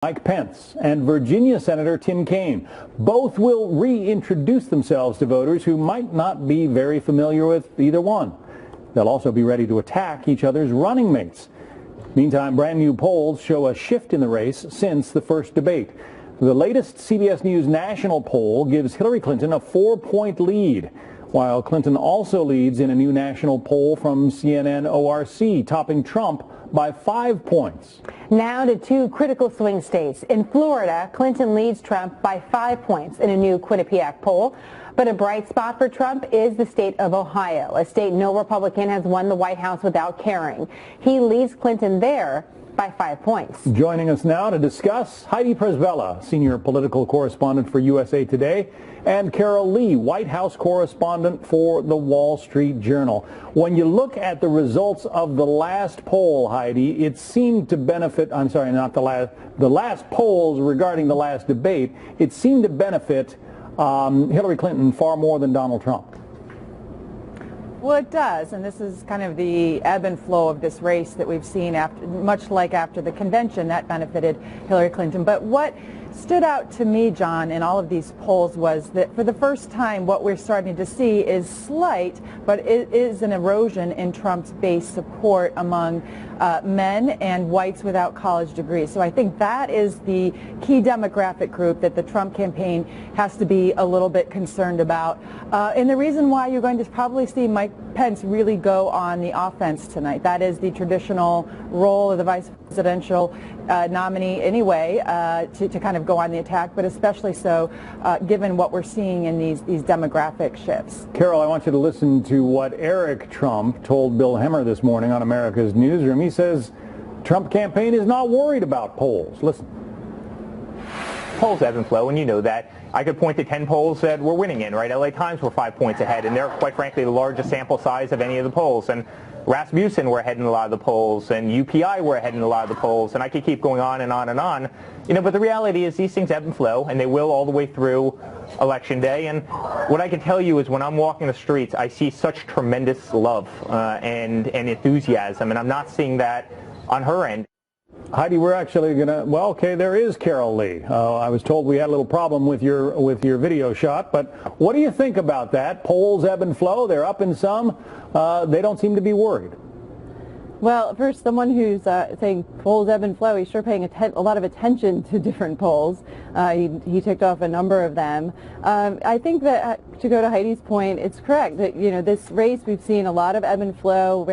Mike Pence and Virginia Senator Tim Kaine. Both will reintroduce themselves to voters who might not be very familiar with either one. They'll also be ready to attack each other's running mates. Meantime, brand new polls show a shift in the race since the first debate. The latest CBS News national poll gives Hillary Clinton a 4-point lead, while Clinton also leads in a new national poll from CNN ORC, topping Trump by 5 points. Now to two critical swing states. In Florida, Clinton leads Trump by 5 points in a new Quinnipiac poll. But a bright spot for Trump is the state of Ohio, a state no Republican has won the White House without caring. He leads Clinton there by 5 points. Joining us now to discuss, Heidi Przybilla, senior political correspondent for USA Today, and Carol Lee, White House correspondent for the Wall Street Journal. When you look at the results of the last poll, Heidi, it seemed to benefit, the last polls regarding the last debate, it seemed to benefit Hillary Clinton far more than Donald Trump. Well, it does, and this is kind of the ebb and flow of this race that we've seen, much like after the convention, that benefited Hillary Clinton. But what stood out to me, John, in all of these polls was that for the first time what we're starting to see is slight, but it is an erosion in Trump's base support among men and whites without college degrees. So I think that is the key demographic group that the Trump campaign has to be a little bit concerned about. And the reason why you're going to probably see Mike Pence really go on the offense tonight. That is the traditional role of the vice presidential nominee anyway, to kind of go on the attack, but especially so given what we're seeing in these demographic shifts. Carol, I want you to listen to what Eric Trump told Bill Hemmer this morning on America's Newsroom. He says Trump campaign is not worried about polls. Listen. Polls ebb and flow, and you know that. I could point to 10 polls that we're winning in, right? LA Times were 5 points ahead, and they're, quite frankly, the largest sample size of any of the polls. And Rasmussen were ahead in a lot of the polls, and UPI were ahead in a lot of the polls, and I could keep going on and on and on. You know, but the reality is these things ebb and flow, and they will all the way through Election Day. And what I can tell you is when I'm walking the streets, I see such tremendous love and enthusiasm, and I'm not seeing that on her end. Heidi, we're actually gonna, well, okay, there is Carol Lee. I was told we had a little problem with your video shot, but what do you think about that? Polls ebb and flow, they're up in some, they don't seem to be worried. Well, for someone who's saying polls ebb and flow, he's sure paying a lot of attention to different polls. He ticked off a number of them. I think that, to go to Heidi's point, it's correct that, you know, this race, we've seen a lot of ebb and flow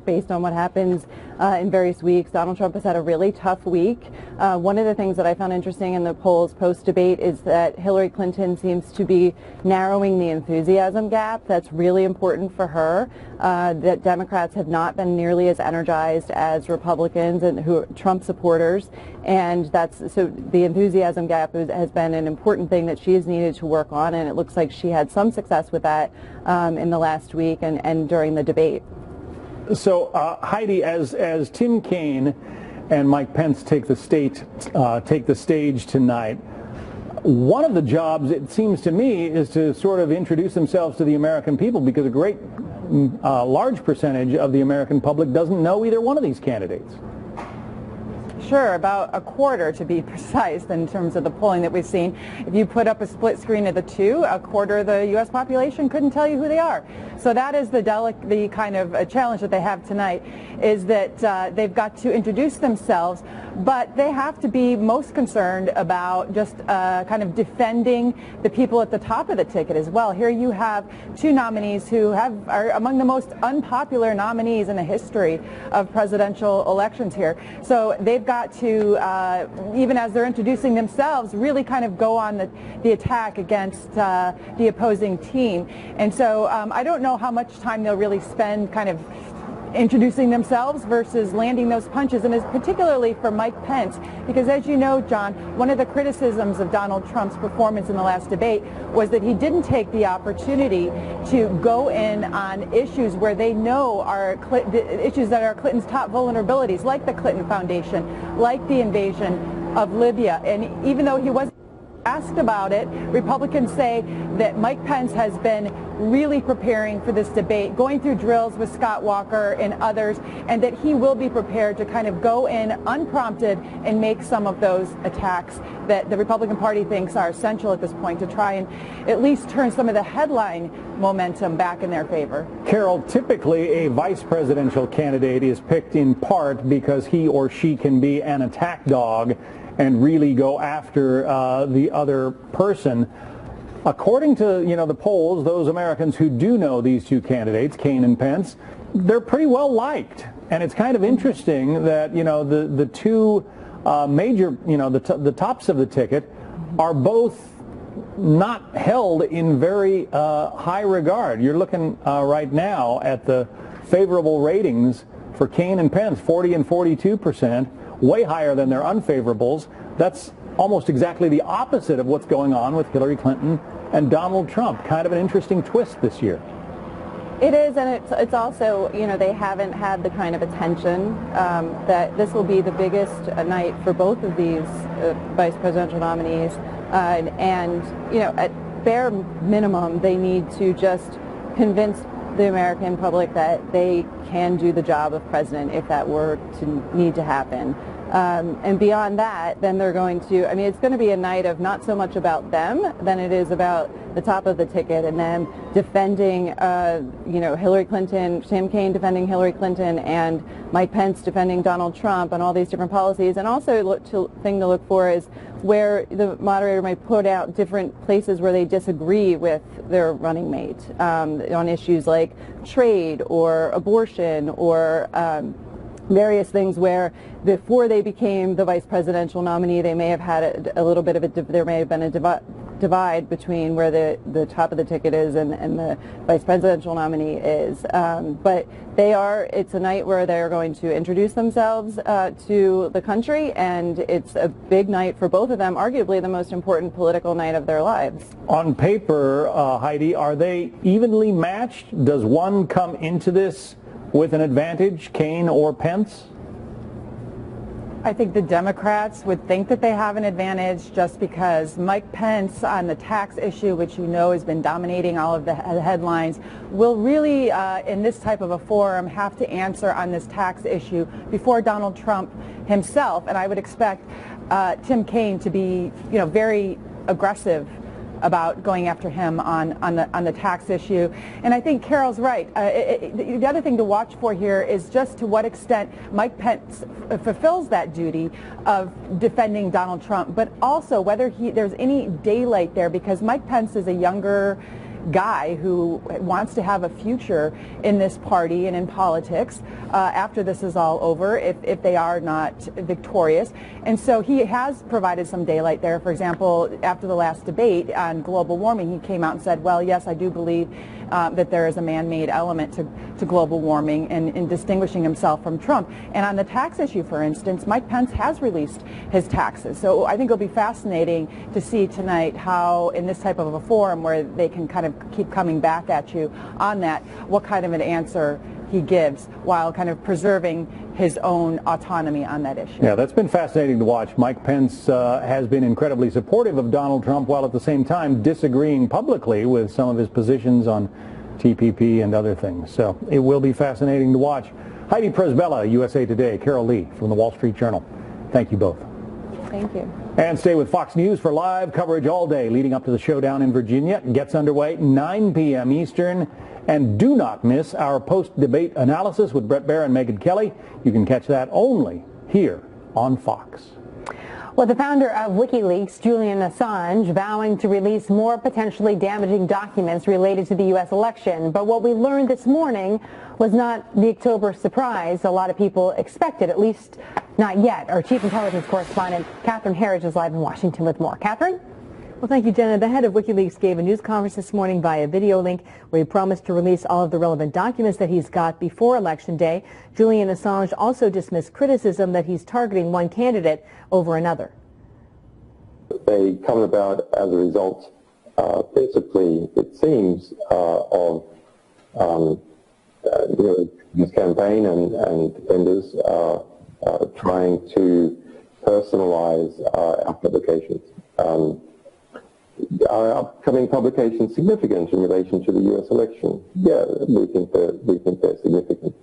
based on what happens in various weeks. Donald Trump has had a really tough week. One of the things that I found interesting in the polls post-debate is that Hillary Clinton seems to be narrowing the enthusiasm gap. That's really important for her. That Democrats have not been nearly as energized as Republicans and Trump supporters, and so the enthusiasm gap has been an important thing that she has needed to work on, and it looks like she had some success with that in the last week and during the debate. So Heidi, as Tim Kaine and Mike Pence take the stage tonight, one of the jobs, it seems to me, is to sort of introduce themselves to the American people, because a large percentage of the American public doesn't know either one of these candidates. Sure, about a quarter to be precise in terms of the polling that we've seen. If you put up a split screen of the two, a quarter of the U.S. population couldn't tell you who they are. So that is the kind of challenge that they have tonight, is that they've got to introduce themselves, but they have to be most concerned about just kind of defending the people at the top of the ticket as well. Here you have two nominees who are among the most unpopular nominees in the history of presidential elections here. So they've got to, even as they're introducing themselves, really kind of go on the attack against the opposing team. And so I don't know how much time they'll really spend kind of introducing themselves versus landing those punches, and it's particularly for Mike Pence, because as you know, John, one of the criticisms of Donald Trump's performance in the last debate was that he didn't take the opportunity to go in on issues where they know are issues that are Clinton's top vulnerabilities, like the Clinton Foundation, like the invasion of Libya. And even though he wasn't asked about it, Republicans say that Mike Pence has been really preparing for this debate, going through drills with Scott Walker and others, and that he will be prepared to kind of go in unprompted and make some of those attacks that the Republican Party thinks are essential at this point to try and at least turn some of the headline momentum back in their favor. Carol, typically a vice presidential candidate is picked in part because he or she can be an attack dog and really go after the other person. According to, the polls, those Americans who do know these two candidates, Kaine and Pence, they're pretty well liked. And it's kind of interesting that, the two major, the tops of the ticket are both not held in very high regard. You're looking right now at the favorable ratings for Kaine and Pence, 40 and 42%, way higher than their unfavorables. That's almost exactly the opposite of what's going on with Hillary Clinton and Donald Trump. Kind of an interesting twist this year. It is, and it's also, they haven't had the kind of attention that this will be the biggest night for both of these vice presidential nominees. And at bare minimum, they need to just convince the American public that they can do the job of president if that were to need to happen. And beyond that, then they're going to, it's going to be a night of not so much about them than it is about the top of the ticket and them defending, Hillary Clinton, Tim Kaine defending Hillary Clinton, and Mike Pence defending Donald Trump on all these different policies. And also thing to look for is where the moderator might put out different places where they disagree with their running mate on issues like trade or abortion or various things where before they became the vice presidential nominee, they may have had a little bit of there may have been a divide between where the top of the ticket is and the vice presidential nominee is. But it's a night where they're going to introduce themselves to the country, and it's a big night for both of them, arguably the most important political night of their lives. On paper, Heidi, are they evenly matched? Does one come into this with an advantage, Kaine or Pence? I think the Democrats would think that they have an advantage just because Mike Pence on the tax issue, which has been dominating all of the headlines, will really, in this type of a forum, have to answer on this tax issue before Donald Trump himself. And I would expect Tim Kaine to be, very aggressive about going after him on the tax issue. And I think Carol's right. The other thing to watch for here is just to what extent Mike Pence fulfills that duty of defending Donald Trump, but also whether there's any daylight there, because Mike Pence is a younger guy who wants to have a future in this party and in politics after this is all over, if they are not victorious. And so he has provided some daylight there. For example, after the last debate on global warming, he came out and said, well, yes, I do believe that there is a man-made element to global warming, and in distinguishing himself from Trump. And on the tax issue, for instance, Mike Pence has released his taxes. So I think it'll be fascinating to see tonight how, in this type of a forum where they can kind of keep coming back at you on that, what kind of an answer he gives while kind of preserving his own autonomy on that issue. Yeah, that's been fascinating to watch. Mike Pence has been incredibly supportive of Donald Trump while at the same time disagreeing publicly with some of his positions on TPP and other things. So it will be fascinating to watch. Heidi Presbella, USA Today, Carol Lee from the Wall Street Journal. Thank you both. Thank you. And stay with Fox News for live coverage all day leading up to the showdown in Virginia. It gets underway 9 p.m. Eastern. And do not miss our post-debate analysis with Bret Baier and Megyn Kelly. You can catch that only here on Fox. Well, the founder of WikiLeaks, Julian Assange, vowing to release more potentially damaging documents related to the U.S. election. But what we learned this morning was not the October surprise a lot of people expected, at least not yet. Our chief intelligence correspondent, Catherine Herridge, is live in Washington with more. Catherine? Well, thank you, Jenna. The head of WikiLeaks gave a news conference this morning via video link where he promised to release all of the relevant documents that he's got before Election Day. Julian Assange also dismissed criticism that he's targeting one candidate over another. They come about as a result, principally, it seems, of his campaign and defenders trying to personalize our publications. are upcoming publications significant in relation to the U.S. election? Yeah, we think they're significant.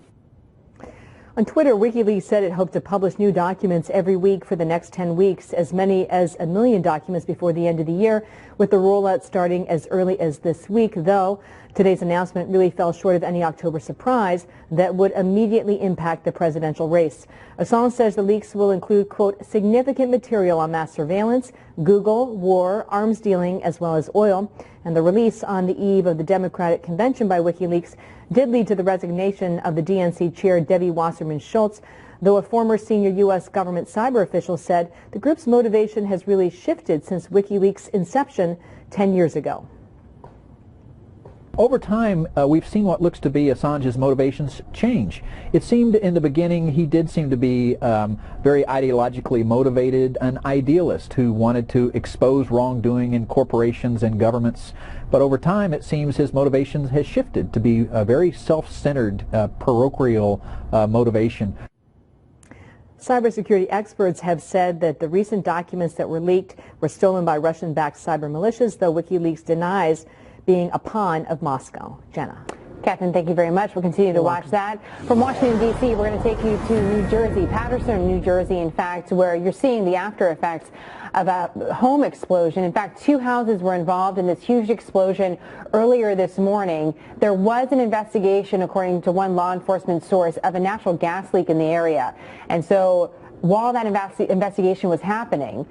On Twitter, WikiLeaks said it hoped to publish new documents every week for the next 10 weeks, as many as 1 million documents before the end of the year, with the rollout starting as early as this week, though today's announcement really fell short of any October surprise that would immediately impact the presidential race. Assange says the leaks will include, quote, significant material on mass surveillance, Google, war, arms dealing, as well as oil. And the release on the eve of the Democratic convention by WikiLeaks did lead to the resignation of the DNC chair, Debbie Wasserman Schultz, though a former senior U.S. government cyber official said the group's motivation has really shifted since WikiLeaks' inception 10 years ago. Over time, we've seen what looks to be Assange's motivations change. It seemed in the beginning he did seem to be very ideologically motivated, an idealist who wanted to expose wrongdoing in corporations and governments. But over time, it seems his motivations has shifted to be a very self-centered, parochial motivation. Cybersecurity experts have said that the recent documents that were leaked were stolen by Russian-backed cyber militias, though WikiLeaks denies being a pawn of Moscow. Jenna. Catherine, thank you very much. We'll continue to watch that. From Washington, D.C., we're going to take you to New Jersey, Patterson, New Jersey, in fact, where you're seeing the after effects of a home explosion. In fact, 2 houses were involved in this huge explosion earlier this morning. There was an investigation, according to one law enforcement source, of a natural gas leak in the area. And so while that investigation was happening,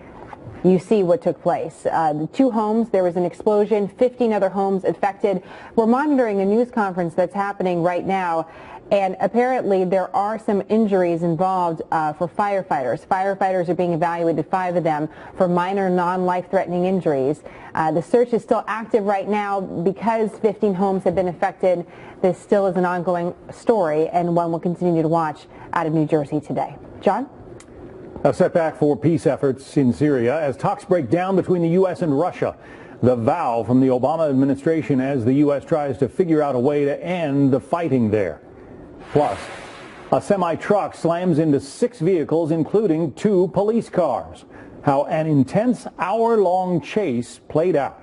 you see what took place. The 2 homes, there was an explosion, 15 other homes affected. We're monitoring a news conference that's happening right now, and apparently there are some injuries involved for firefighters. Firefighters are being evaluated, 5 of them, for minor non-life-threatening injuries. The search is still active right now because 15 homes have been affected. This still is an ongoing story, and one we'll continue to watch out of New Jersey today. John? A setback for peace efforts in Syria as talks break down between the U.S. and Russia. The vow from the Obama administration as the U.S. tries to figure out a way to end the fighting there. Plus, a semi-truck slams into 6 vehicles, including 2 police cars. How an intense hour-long chase played out.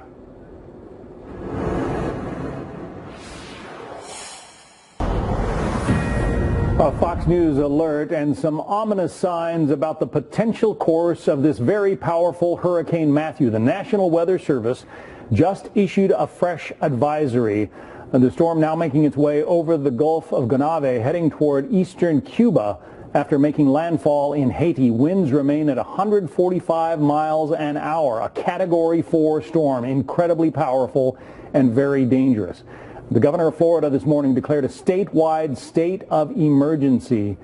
A Fox News alert and some ominous signs about the potential course of this very powerful Hurricane Matthew. The National Weather Service just issued a fresh advisory. The storm now making its way over the Gulf of Gonave, heading toward eastern Cuba after making landfall in Haiti. Winds remain at 145 miles an hour, a Category 4 storm, incredibly powerful and very dangerous. The governor of Florida this morning declared a statewide state of emergency.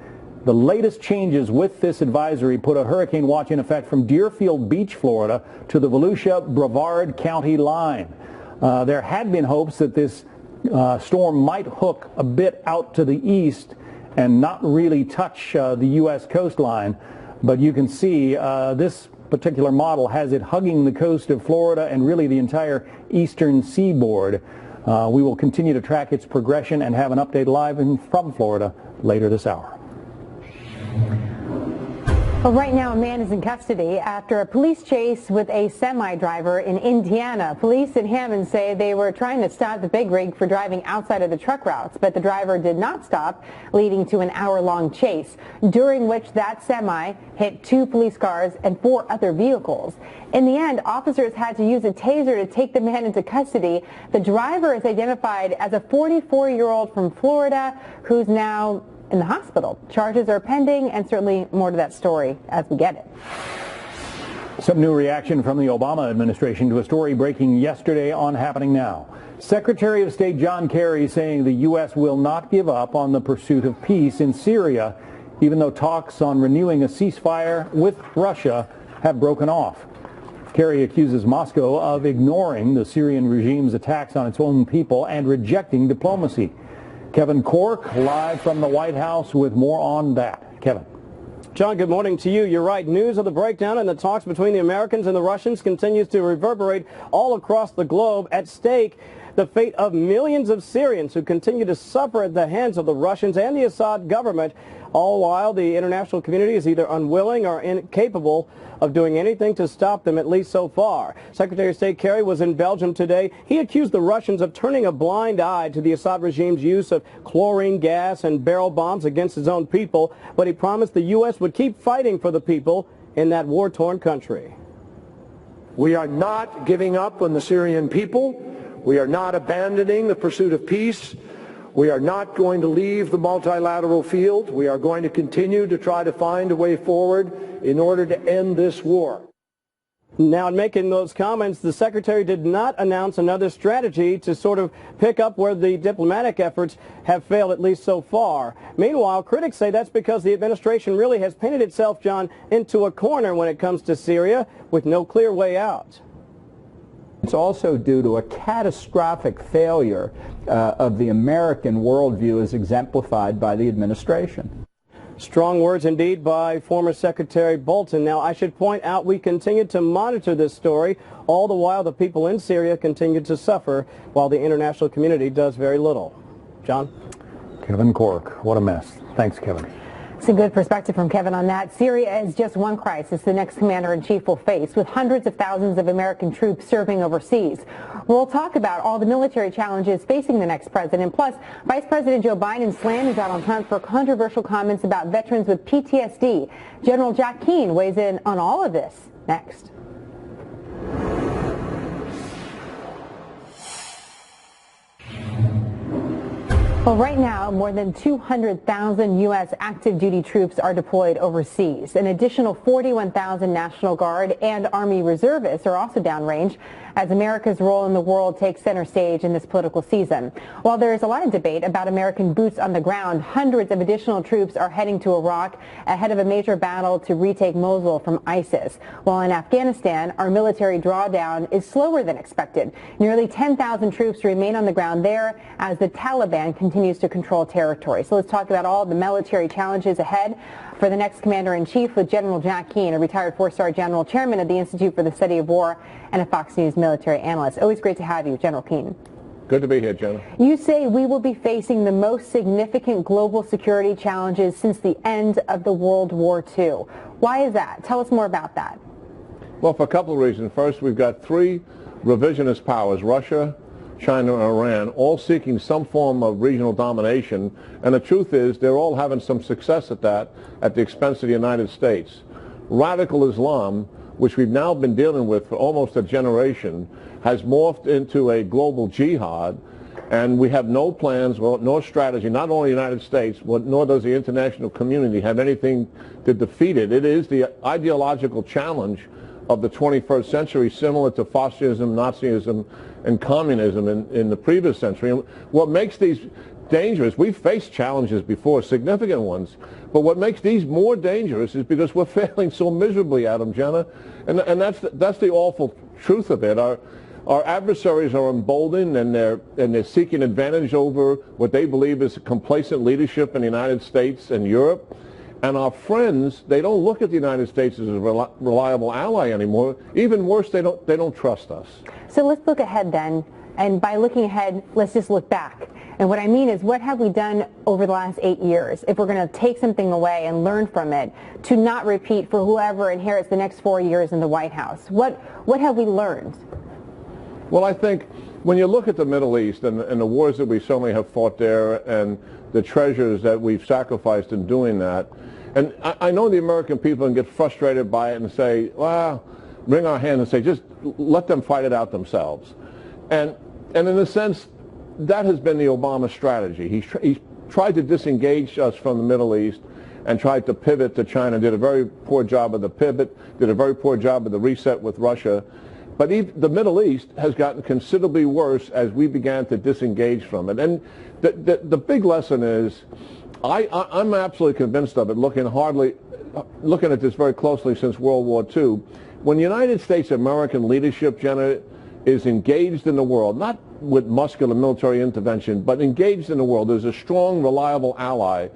The latest changes with this advisory put a hurricane watch in effect from Deerfield Beach, Florida, to the Volusia-Brevard County line. There had been hopes that this storm might hook a bit out to the east and not really touch the U.S. coastline. But you can see this particular model has it hugging the coast of Florida and really the entire eastern seaboard. We will continue to track its progression and have an update live from Florida later this hour. Well, right now, a man is in custody after a police chase with a semi-driver in Indiana. Police in Hammond say they were trying to stop the big rig for driving outside of the truck routes, but the driver did not stop, leading to an hour-long chase, during which that semi hit 2 police cars and 4 other vehicles. In the end, officers had to use a taser to take the man into custody. The driver is identified as a 44-year-old from Florida who's now in the hospital. Charges are pending, and certainly more to that story as we get it. Some new reaction from the Obama administration to a story breaking yesterday on Happening Now. Secretary of State John Kerry saying the U.S. will not give up on the pursuit of peace in Syria, even though talks on renewing a ceasefire with Russia have broken off. Kerry accuses Moscow of ignoring the Syrian regime's attacks on its own people and rejecting diplomacy. Kevin Cork, live from the White House with more on that. Kevin. John, good morning to you. You're right. News of the breakdown in the talks between the Americans and the Russians continues to reverberate all across the globe. At stake, the fate of millions of Syrians who continue to suffer at the hands of the Russians and the Assad government. All while the international community is either unwilling or incapable of doing anything to stop them, at least so far. Secretary of State Kerry was in Belgium today. He accused the Russians of turning a blind eye to the Assad regime's use of chlorine gas and barrel bombs against his own people, but he promised the U.S. would keep fighting for the people in that war-torn country. We are not giving up on the Syrian people. We are not abandoning the pursuit of peace. We are not going to leave the multilateral field. We are going to continue to try to find a way forward in order to end this war. Now, in making those comments, the Secretary did not announce another strategy to sort of pick up where the diplomatic efforts have failed, at least so far. Meanwhile, critics say that's because the administration really has painted itself, John, into a corner when it comes to Syria, with no clear way out. It's also due to a catastrophic failure of the American worldview as exemplified by the administration. Strong words indeed by former Secretary Bolton. Now, I should point out we continue to monitor this story. All the while, the people in Syria continue to suffer while the international community does very little. John? Kevin Cork, what a mess. Thanks, Kevin. Some good perspective from Kevin on that. Syria is just one crisis the next commander-in-chief will face, with hundreds of thousands of American troops serving overseas. We'll talk about all the military challenges facing the next president. Plus, Vice President Joe Biden slams out on Trump for controversial comments about veterans with PTSD. General Jack Keane weighs in on all of this next. Well, right now, more than 200,000 U.S. active duty troops are deployed overseas. An additional 41,000 National Guard and Army reservists are also downrange as America's role in the world takes center stage in this political season. While there is a lot of debate about American boots on the ground, hundreds of additional troops are heading to Iraq ahead of a major battle to retake Mosul from ISIS. While in Afghanistan, our military drawdown is slower than expected. Nearly 10,000 troops remain on the ground there as the Taliban continues to control territory. So let's talk about all the military challenges ahead for the next commander-in-chief with General Jack Keane, a retired four-star general, chairman of the Institute for the Study of War, and a Fox News military analyst. Always great to have you, General Keane. Good to be here, Jenna. You say we will be facing the most significant global security challenges since the end of the World War II. Why is that? Tell us more about that. Well, for a couple of reasons. First, we've got three revisionist powers, Russia, China, and Iran, all seeking some form of regional domination. And the truth is, they're all having some success at that at the expense of the United States. Radical Islam, which we've now been dealing with for almost a generation, has morphed into a global jihad, and we have no plans nor strategy, not only the United States, nor does the international community have anything to defeat it. It is the ideological challenge of the 21st century, similar to fascism, Nazism, and communism in the previous century. And what makes these dangerous, we've faced challenges before, significant ones, but what makes these more dangerous is because we're failing so miserably at them, Jenna, and that's the awful truth of it. Our adversaries are emboldened, and they're seeking advantage over what they believe is complacent leadership in the United States and Europe. And our friends, they don't look at the United States as a reliable ally anymore. Even worse, they don't trust us. So let's look ahead then. And by looking ahead, let's just look back. And what I mean is, what have we done over the last 8 years, if we're going to take something away and learn from it, to not repeat for whoever inherits the next 4 years in the White House? What have we learned? Well, I think when you look at the Middle East and the wars that we so many have fought there and the treasures that we've sacrificed in doing that, and I know the American people can get frustrated by it and say, well, wring our hand and say, just let them fight it out themselves. And in a sense, that has been the Obama strategy. He's tried to disengage us from the Middle East and tried to pivot to China, did a very poor job of the pivot, did a very poor job of the reset with Russia. But the Middle East has gotten considerably worse as we began to disengage from it. And the big lesson is, I'm absolutely convinced of it, looking at this very closely since World War II. When the United States American leadership, Jenna, is engaged in the world, not with muscular military intervention, but engaged in the world, there's a strong, reliable ally,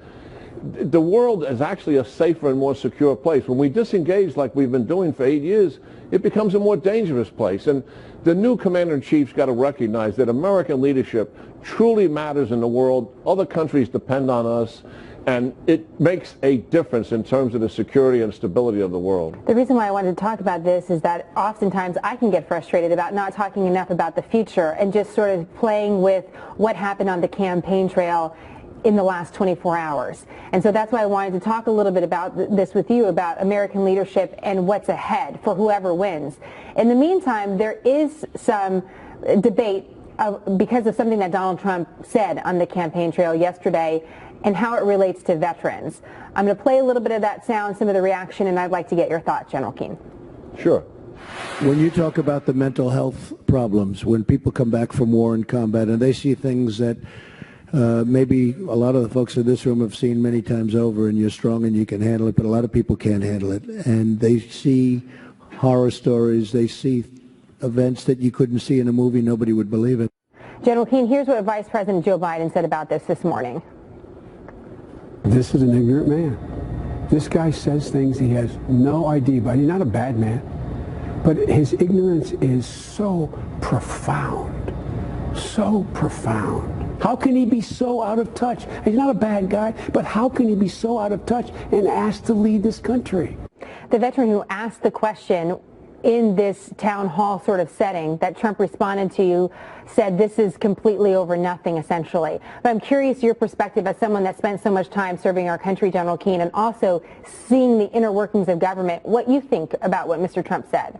the world is actually a safer and more secure place. When we disengage like we've been doing for 8 years, it becomes a more dangerous place. And the new commander-in-chief's got to recognize that American leadership truly matters in the world. Other countries depend on us, and it makes a difference in terms of the security and stability of the world. The reason why I wanted to talk about this is that oftentimes I can get frustrated about not talking enough about the future and just sort of playing with what happened on the campaign trail in the last 24 hours. And so that's why I wanted to talk a little bit about this with you, about American leadership and what's ahead for whoever wins. In the meantime, there is some debate because of something that Donald Trump said on the campaign trail yesterday and how it relates to veterans. I'm going to play a little bit of that sound, some of the reaction, and I'd like to get your thoughts, General Kaine. Sure. When you talk about the mental health problems, when people come back from war and combat and they see things that maybe a lot of the folks in this room have seen many times over, and you're strong and you can handle it, but a lot of people can't handle it. And they see horror stories, they see events that you couldn't see in a movie, nobody would believe it. General Kaine, here's what Vice President Joe Biden said about this morning. This is an ignorant man. This guy says things he has no idea about. He's not a bad man, but his ignorance is so profound, so profound. How can he be so out of touch? He's not a bad guy, but how can he be so out of touch and asked to lead this country? The veteran who asked the question in this town hall sort of setting that Trump responded to said this is completely over nothing, essentially. But I'm curious your perspective as someone that spent so much time serving our country, General Kaine, and also seeing the inner workings of government, what you think about what Mr. Trump said.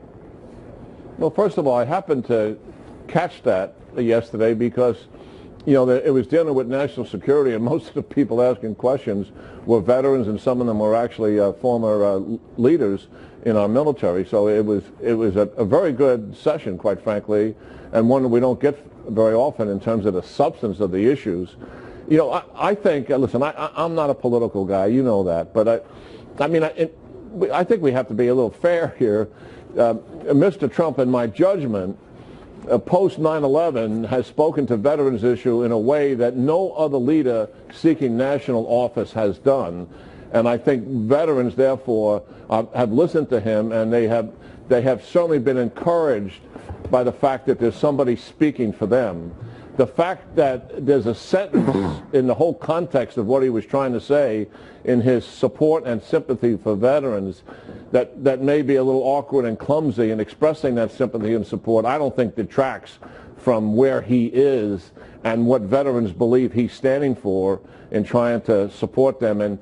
Well, first of all, I happened to catch that yesterday because, you know, it was dealing with national security, and most of the people asking questions were veterans, and some of them were actually former leaders in our military. So it was a very good session, quite frankly, and one that we don't get very often in terms of the substance of the issues. You know, I think, listen, I'm not a political guy, you know that, but I think we have to be a little fair here. Mr. Trump, in my judgment, post 9/11 has spoken to veterans issue in a way that no other leader seeking national office has done. And I think veterans, therefore, have listened to him, and they have certainly been encouraged by the fact that there's somebody speaking for them. The fact that there's a sentence in the whole context of what he was trying to say in his support and sympathy for veterans that may be a little awkward and clumsy in expressing that sympathy and support, I don't think detracts from where he is and what veterans believe he's standing for in trying to support them and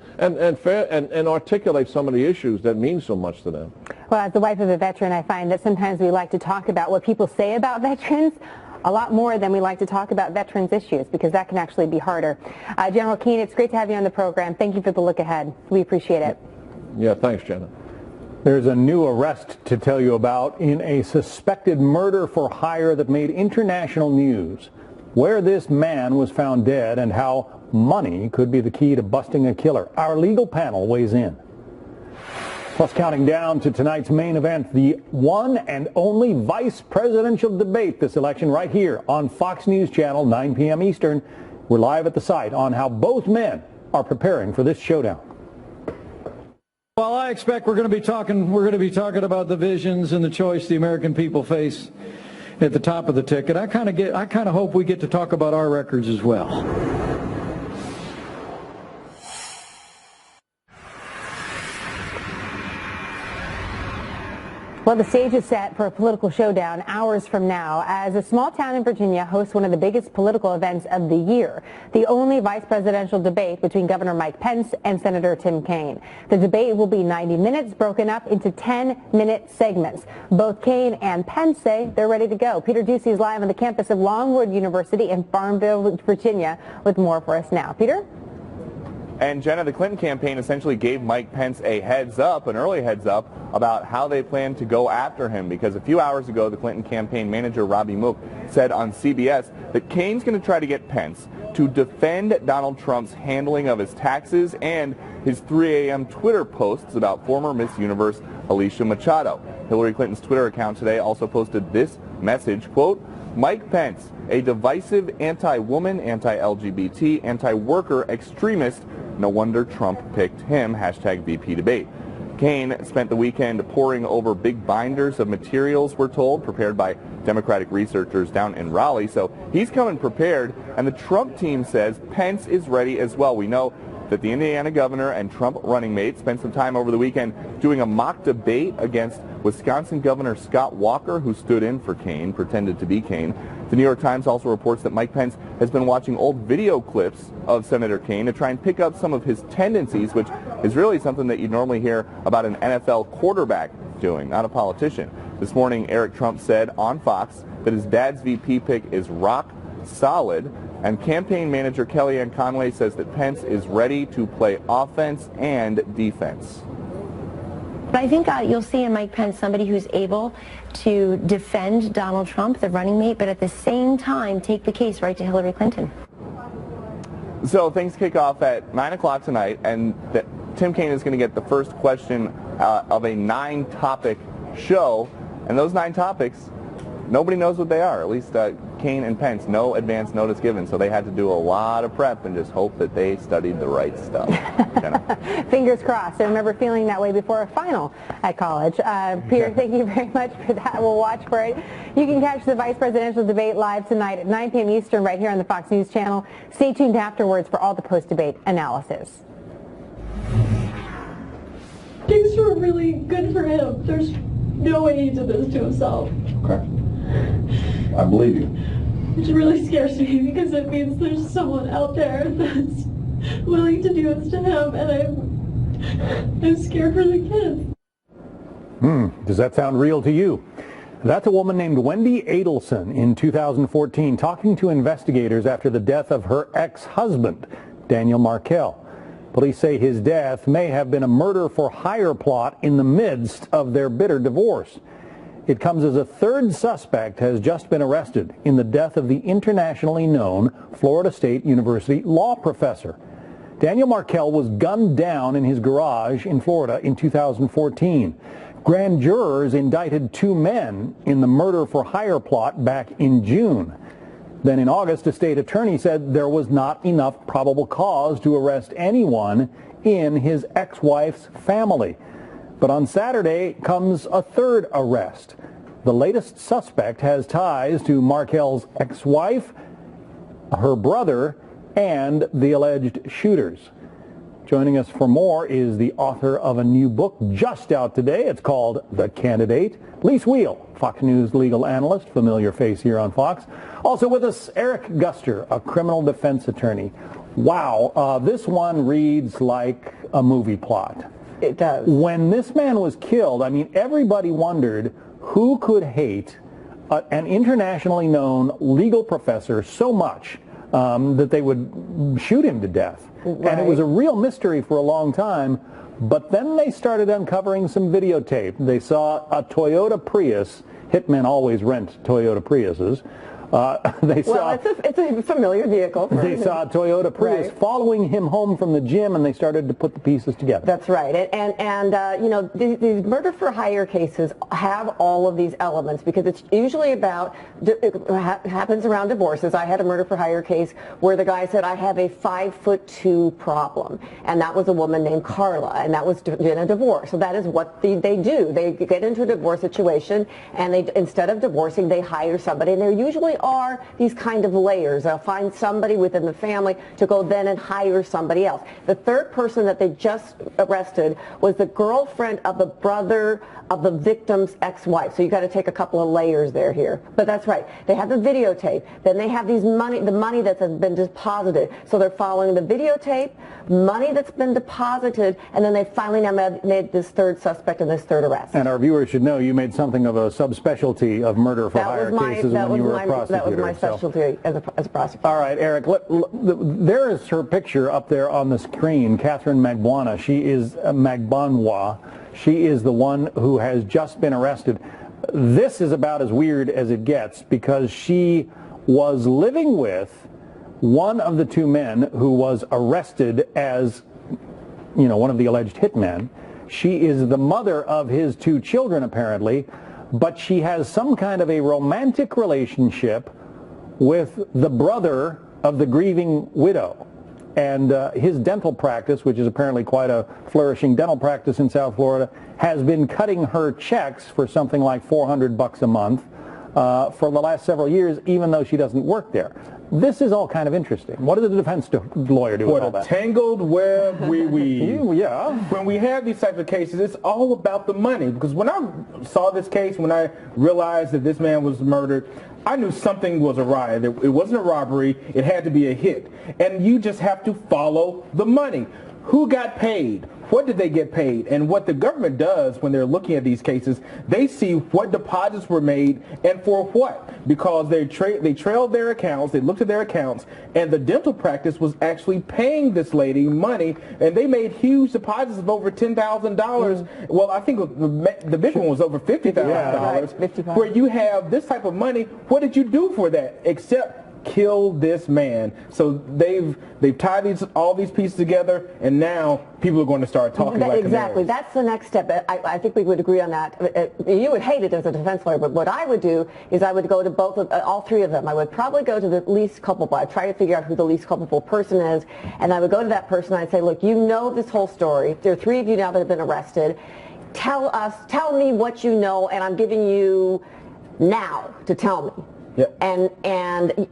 articulate some of the issues that mean so much to them. Well, as the wife of a veteran, I find that sometimes we like to talk about what people say about veterans a lot more than we like to talk about veterans issues, because that can actually be harder. General Kaine, it's great to have you on the program. Thank you for the look ahead. We appreciate it. Yeah, thanks, Jenna. There's a new arrest to tell you about in a suspected murder for hire that made international news. Where this man was found dead and how money could be the key to busting a killer. Our legal panel weighs in. Plus, counting down to tonight's main event, the one and only vice presidential debate this election right here on Fox News Channel, 9 p.m. Eastern. We're live at the site on how both men are preparing for this showdown. Well, I expect we're going to be talking about the visions and the choice the American people face at the top of the ticket. I kind of hope we get to talk about our records as well. Well, the stage is set for a political showdown hours from now as a small town in Virginia hosts one of the biggest political events of the year, the only vice presidential debate between Governor Mike Pence and Senator Tim Kaine. The debate will be 90 minutes broken up into 10-minute segments. Both Kaine and Pence say they're ready to go. Peter Ducey is live on the campus of Longwood University in Farmville, Virginia with more for us now. Peter? And Jenna, the Clinton campaign essentially gave Mike Pence a heads up, an early heads up, about how they plan to go after him, because a few hours ago, the Clinton campaign manager, Robbie Mook, said on CBS that Kaine's going to try to get Pence to defend Donald Trump's handling of his taxes and his 3 a.m. Twitter posts about former Miss Universe Alicia Machado. Hillary Clinton's Twitter account today also posted this message, quote, Mike Pence, a divisive anti-woman, anti-LGBT, anti-worker extremist. No wonder Trump picked him, hashtag VP debate. Kaine spent the weekend poring over big binders of materials, we're told, prepared by Democratic researchers down in Raleigh. So he's coming prepared, and the Trump team says Pence is ready as well. We know that the Indiana governor and Trump running mate spent some time over the weekend doing a mock debate against Wisconsin Governor Scott Walker, who stood in for Kaine, pretended to be Kaine. The New York Times also reports that Mike Pence has been watching old video clips of Senator Kaine to try and pick up some of his tendencies, which is really something that you normally hear about an NFL quarterback doing, not a politician. This morning, Eric Trump said on Fox that his dad's VP pick is rock solid, and campaign manager Kellyanne Conway says that Pence is ready to play offense and defense. But I think you'll see in Mike Pence somebody who's able to defend Donald Trump, the running mate, but at the same time take the case right to Hillary Clinton. So things kick off at 9 o'clock tonight, and Tim Kaine is going to get the first question of a 9-topic show, and those 9 topics, nobody knows what they are, at least Kaine and Pence, no advance notice given, so they had to do a lot of prep and just hope that they studied the right stuff. Fingers crossed. I remember feeling that way before a final at college. Peter, thank you very much for that. We'll watch for it. You can catch the vice presidential debate live tonight at 9 p.m. Eastern right here on the Fox News channel. Stay tuned afterwards for all the post-debate analysis. Things were really good for him. There's no way he did this to himself. Okay. I believe you. Which really scares me because it means there's someone out there that's willing to do this to him, and I'm scared for the kids. Does that sound real to you? That's a woman named Wendy Adelson in 2014 talking to investigators after the death of her ex-husband, Daniel Markell. Police say his death may have been a murder-for-hire plot in the midst of their bitter divorce. It comes as a third suspect has just been arrested in the death of the internationally known Florida State University law professor. Daniel Markell was gunned down in his garage in Florida in 2014. Grand jurors indicted 2 men in the murder-for-hire plot back in June. Then in August, a state attorney said there was not enough probable cause to arrest anyone in his ex-wife's family. But on Saturday comes a third arrest. The latest suspect has ties to Markell's ex-wife, her brother, and the alleged shooters. Joining us for more is the author of a new book just out today. It's called The Candidate. Lise Wheel, Fox News legal analyst, familiar face here on Fox. Also with us, Eric Guster, a criminal defense attorney. Wow, this one reads like a movie plot. It does. When this man was killed, I mean, everybody wondered who could hate an internationally known legal professor so much that they would shoot him to death. Right. And it was a real mystery for a long time, but then they started uncovering some videotape. They saw a Toyota Prius. Hitmen always rent Toyota Priuses. It's a familiar vehicle. They saw a Toyota Prius following him home from the gym, and they started to put the pieces together. That's right. And you know, these murder-for-hire cases have all of these elements because it's usually about, it happens around divorces. I had a murder-for-hire case where the guy said, I have a 5'2" problem. And that was a woman named Carla, and that was in a divorce. So that is what they do. They get into a divorce situation, and they, instead of divorcing, they hire somebody, and there usually are these kind of layers. They'll find somebody within the family to go then and hire somebody else. The third person that they just arrested was the girlfriend of the brother of the victim's ex-wife. So you got to take a couple of layers there here. But that's right. They have the videotape. Then they have these the money that has been deposited. So they're following the videotape, money that's been deposited, and then they finally now made this third suspect in this third arrest. And our viewers should know you made something of a subspecialty of murder-for-hire cases when you were a prosecutor. That was my specialty as a prosecutor. All right, Eric, there is her picture up there on the screen, Catherine Magbanua. She is Magbanua. She is the one who has just been arrested. This is about as weird as it gets because she was living with one of the 2 men who was arrested as, you know, one of the alleged hitmen. She is the mother of his 2 children, apparently, but she has some kind of a romantic relationship with the brother of the grieving widow. And his dental practice, which is apparently quite a flourishing dental practice in South Florida, has been cutting her checks for something like $400 a month for the last several years, even though she doesn't work there. This is all kind of interesting. What does the defense lawyer do with all that? What a tangled web we weave. Yeah. When we have these types of cases, it's all about the money. Because when I saw this case, when I realized that this man was murdered, I knew something was awry. It wasn't a robbery. It had to be a hit. And you just have to follow the money. Who got paid? What did they get paid? And what the government does when they're looking at these cases, they see what deposits were made and for what. Because they trailed their accounts, they looked at their accounts, and the dental practice was actually paying this lady money, and they made huge deposits of over $10,000. Well, I think the big one was over $50,000. Where you have this type of money, what did you do for that except kill this man? So they've tied all these pieces together, and now people are going to start talking like exactly. That's the next step. I think we would agree on that. You would hate it as a defense lawyer, but what I would do is I would go to all three of them. I would probably go to the least culpable. I'd try to figure out who the least culpable person is, and I would go to that person and I'd say, look, you know this whole story. There are three of you now that have been arrested. Tell me what you know, and I'm giving you now to tell me. Yep. And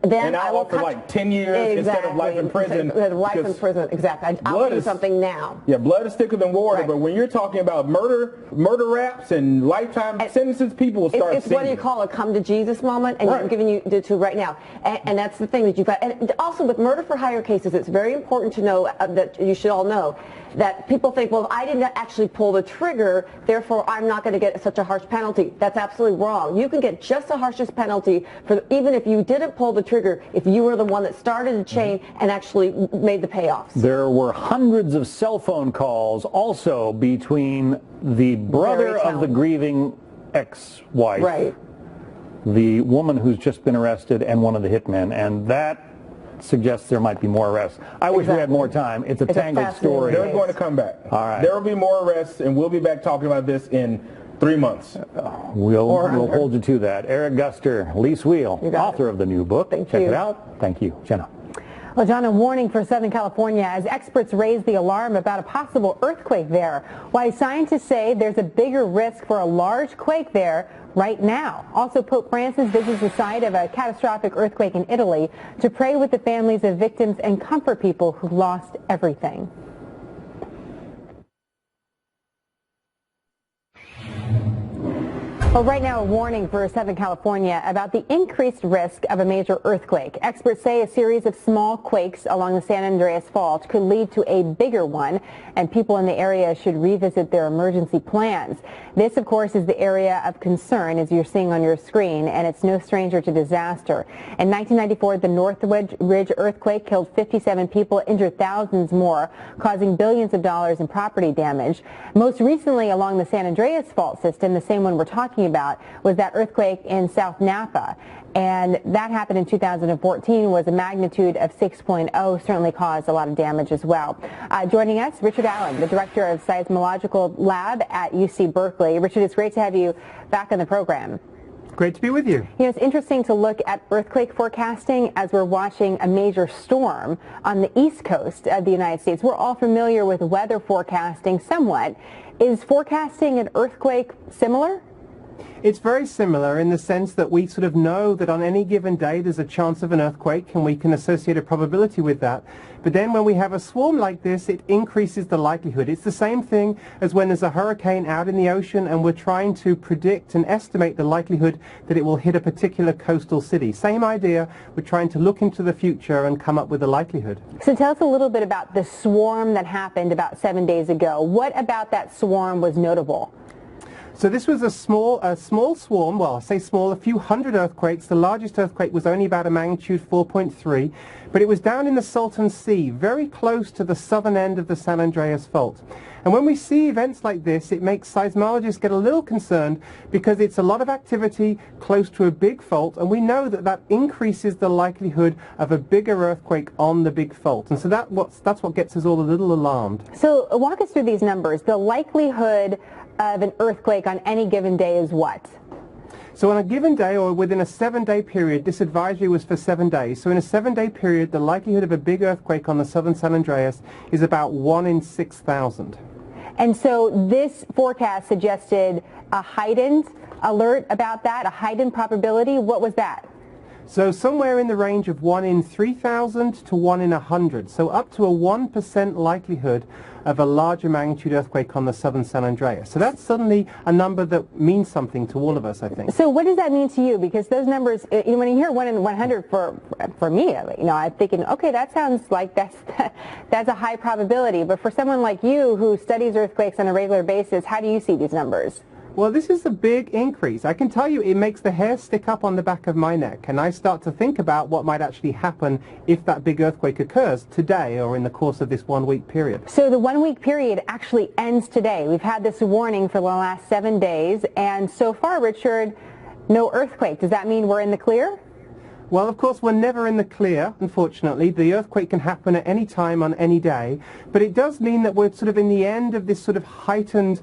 then I will offer like 10 years instead of life in prison. Life in prison, exactly. I'll do something now. Yeah, blood is thicker than water, but when you're talking about murder raps and lifetime sentences, people will start It's what do you call a come to Jesus moment, and I'm giving you the two right now. And that's the thing that you've got. And also with murder for hire cases, it's very important to know that you should all know that people think, well, I didn't actually pull the trigger, therefore I'm not going to get such a harsh penalty. That's absolutely wrong. You can get just the harshest penalty for even if you didn't pull the trigger, if you were the one that started the chain and actually made the payoffs. There were hundreds of cell phone calls also between the brother of the grieving ex-wife, the woman who's just been arrested, and one of the hitmen, and that suggests there might be more arrests. I wish we had more time. It's a tangled story. They're going to come back. All right. There will be more arrests, and we'll be back talking about this in 3 months. We'll hold you to that. Eric Guster, Lee Sweal, author of the new book. Check it out. Thank you, Jenna. Well, John, a warning for Southern California as experts raise the alarm about a possible earthquake there. Why scientists say there's a bigger risk for a large quake there right now. Also, Pope Francis visits the site of a catastrophic earthquake in Italy to pray with the families of victims and comfort people who lost everything. Well, right now, a warning for Southern California about the increased risk of a major earthquake. Experts say a series of small quakes along the San Andreas Fault could lead to a bigger one, and people in the area should revisit their emergency plans. This, of course, is the area of concern, as you're seeing on your screen, and it's no stranger to disaster. In 1994, the North Ridge earthquake killed 57 people, injured thousands more, causing billions of dollars in property damage. Most recently, along the San Andreas Fault system, the same one we're talking about, was that earthquake in South Napa, and that happened in 2014, was a magnitude of 6.0, certainly caused a lot of damage as well. Joining us, Richard Allen, the director of Seismological Lab at UC Berkeley. Richard, it's great to have you back on the program. Great to be with you. You know, it's interesting to look at earthquake forecasting as we're watching a major storm on the east coast of the United States. We're all familiar with weather forecasting somewhat. Is forecasting an earthquake similar? It's very similar in the sense that we sort of know that on any given day there's a chance of an earthquake, and we can associate a probability with that. But then when we have a swarm like this, it increases the likelihood. It's the same thing as when there's a hurricane out in the ocean and we're trying to predict and estimate the likelihood that it will hit a particular coastal city. Same idea, we're trying to look into the future and come up with a likelihood. So tell us a little bit about the swarm that happened about 7 days ago. What about that swarm was notable? So this was a small swarm, well, I say small, a few hundred earthquakes. The largest earthquake was only about a magnitude 4.3, but it was down in the Salton Sea, very close to the southern end of the San Andreas Fault. And when we see events like this, it makes seismologists get a little concerned because it's a lot of activity close to a big fault, and we know that that increases the likelihood of a bigger earthquake on the big fault. And so that's what gets us all a little alarmed. So walk us through these numbers. The likelihood of an earthquake on any given day is what? So on a given day or within a 7-day period, this advisory was for 7 days. So in a 7-day period, the likelihood of a big earthquake on the southern San Andreas is about 1 in 6,000. And so this forecast suggested a heightened alert about that, a heightened probability. What was that? So somewhere in the range of 1 in 3,000 to 1 in 100. So up to a 1% likelihood of a larger magnitude earthquake on the southern San Andreas. So that's suddenly a number that means something to all of us, I think. So what does that mean to you? Because those numbers, when you hear 1 in 100 for me, I'm thinking, okay, that sounds like that's a high probability. But for someone like you who studies earthquakes on a regular basis, how do you see these numbers? Well, this is a big increase. I can tell you it makes the hair stick up on the back of my neck, and I start to think about what might actually happen if that big earthquake occurs today or in the course of this 1-week period. So the 1-week period actually ends today. We've had this warning for the last 7 days, and so far, Richard, no earthquake. Does that mean we're in the clear? Well, of course, we're never in the clear, unfortunately. The earthquake can happen at any time on any day, but it does mean that we're sort of in the end of this sort of heightened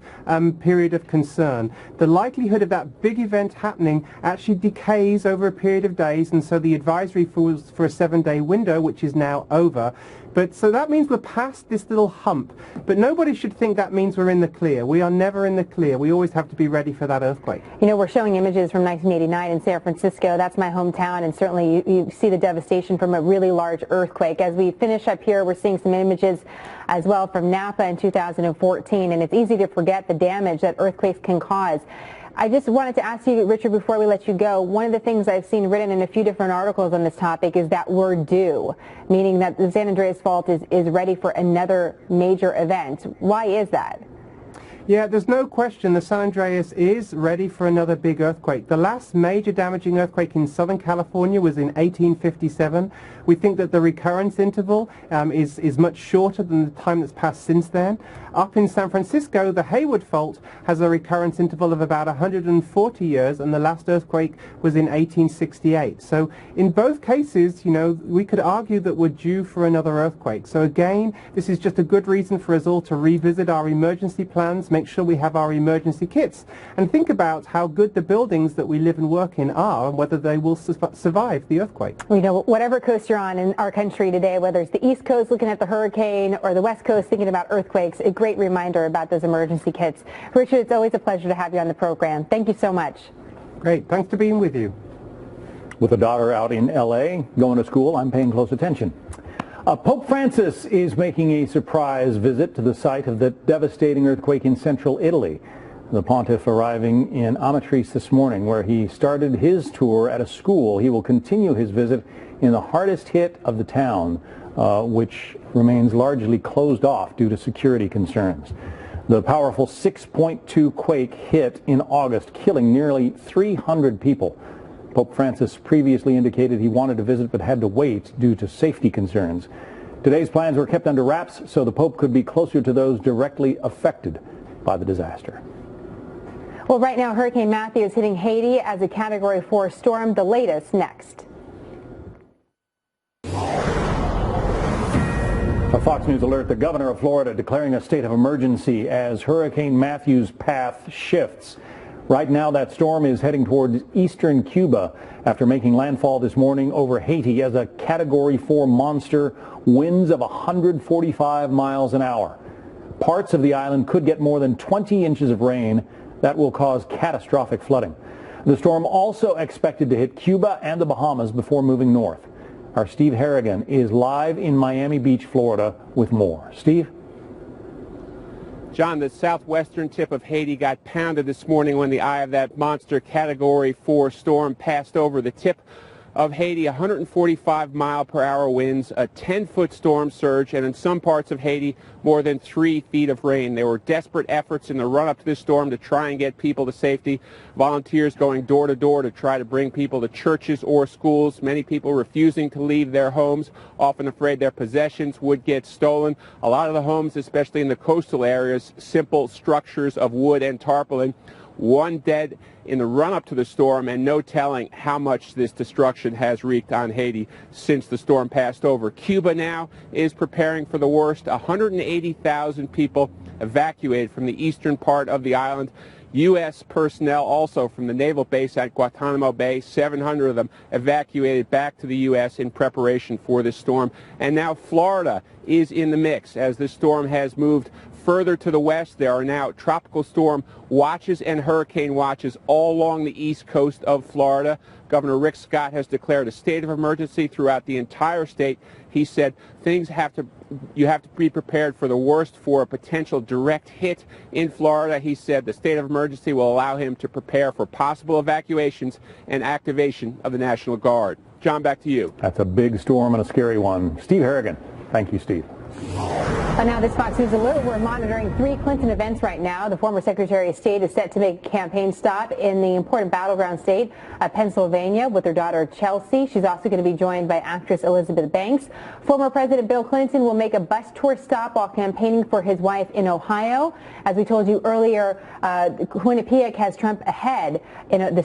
period of concern. The likelihood of that big event happening actually decays over a period of days, and so the advisory was for a 7-day window, which is now over. But so that means we're past this little hump. But nobody should think that means we're in the clear. We are never in the clear. We always have to be ready for that earthquake. You know, we're showing images from 1989 in San Francisco. That's my hometown, and certainly you see the devastation from a really large earthquake. As we finish up here, we're seeing some images as well from Napa in 2014, and it's easy to forget the damage that earthquakes can cause. I just wanted to ask you, Richard, before we let you go, one of the things I've seen written in a few different articles on this topic is that we're due, meaning that the San Andreas Fault is ready for another major event. Why is that? Yeah, there's no question the San Andreas is ready for another big earthquake. The last major damaging earthquake in Southern California was in 1857. We think that the recurrence interval is much shorter than the time that's passed since then. Up in San Francisco, the Hayward Fault has a recurrence interval of about 140 years, and the last earthquake was in 1868. So in both cases, you know, we could argue that we're due for another earthquake. So again, this is just a good reason for us all to revisit our emergency plans, make sure we have our emergency kits, and think about how good the buildings that we live and work in are and whether they will survive the earthquake. You know, whatever coast you're on in our country today, whether it's the East Coast looking at the hurricane or the West Coast thinking about earthquakes, a great reminder about those emergency kits. Richard, it's always a pleasure to have you on the program. Thank you so much. Great. Thanks for being with you. With a daughter out in L.A. going to school, I'm paying close attention. Pope Francis is making a surprise visit to the site of the devastating earthquake in central Italy. The pontiff arriving in Amatrice this morning, where he started his tour at a school. He will continue his visit in the hardest hit of the town, which remains largely closed off due to security concerns. The powerful 6.2 quake hit in August, killing nearly 300 people. Pope Francis previously indicated he wanted to visit but had to wait due to safety concerns. Today's plans were kept under wraps so the Pope could be closer to those directly affected by the disaster. Well, right now, Hurricane Matthew is hitting Haiti as a Category 4 storm. The latest next. A Fox News alert, the governor of Florida declaring a state of emergency as Hurricane Matthew's path shifts. Right now, that storm is heading towards eastern Cuba after making landfall this morning over Haiti as a Category 4 monster, winds of 145 miles an hour. Parts of the island could get more than 20 inches of rain. That will cause catastrophic flooding. The storm also expected to hit Cuba and the Bahamas before moving north. Our Steve Harrigan is live in Miami Beach, Florida with more. Steve? John, the southwestern tip of Haiti got pounded this morning when the eye of that monster Category 4 storm passed over the tip of Haiti. 145-mile-per-hour winds, a 10-foot storm surge, and in some parts of Haiti, more than 3 feet of rain. There were desperate efforts in the run-up to this storm to try and get people to safety. Volunteers going door to door to try to bring people to churches or schools. Many people refusing to leave their homes, often afraid their possessions would get stolen. A lot of the homes, especially in the coastal areas, simple structures of wood and tarpaulin. One dead in the run-up to the storm, and no telling how much this destruction has wreaked on Haiti since the storm passed over. Cuba now is preparing for the worst. 180,000 people evacuated from the eastern part of the island. U.S. personnel also from the naval base at Guantanamo Bay, 700 of them evacuated back to the U.S. in preparation for this storm. And now Florida is in the mix as this storm has moved further to the west. There are now tropical storm watches and hurricane watches all along the east coast of Florida. Governor Rick Scott has declared a state of emergency throughout the entire state. He said you have to be prepared for the worst for a potential direct hit in Florida. He said the state of emergency will allow him to prepare for possible evacuations and activation of the National Guard. John, back to you. That's a big storm and a scary one. Steve Harrigan. Thank you, Steve. Now this Fox News Alert, we're monitoring 3 Clinton events right now. The former Secretary of State is set to make a campaign stop in the important battleground state of Pennsylvania with her daughter Chelsea. She's also going to be joined by actress Elizabeth Banks. Former President Bill Clinton will make a bus tour stop while campaigning for his wife in Ohio. As we told you earlier, Quinnipiac has Trump ahead in the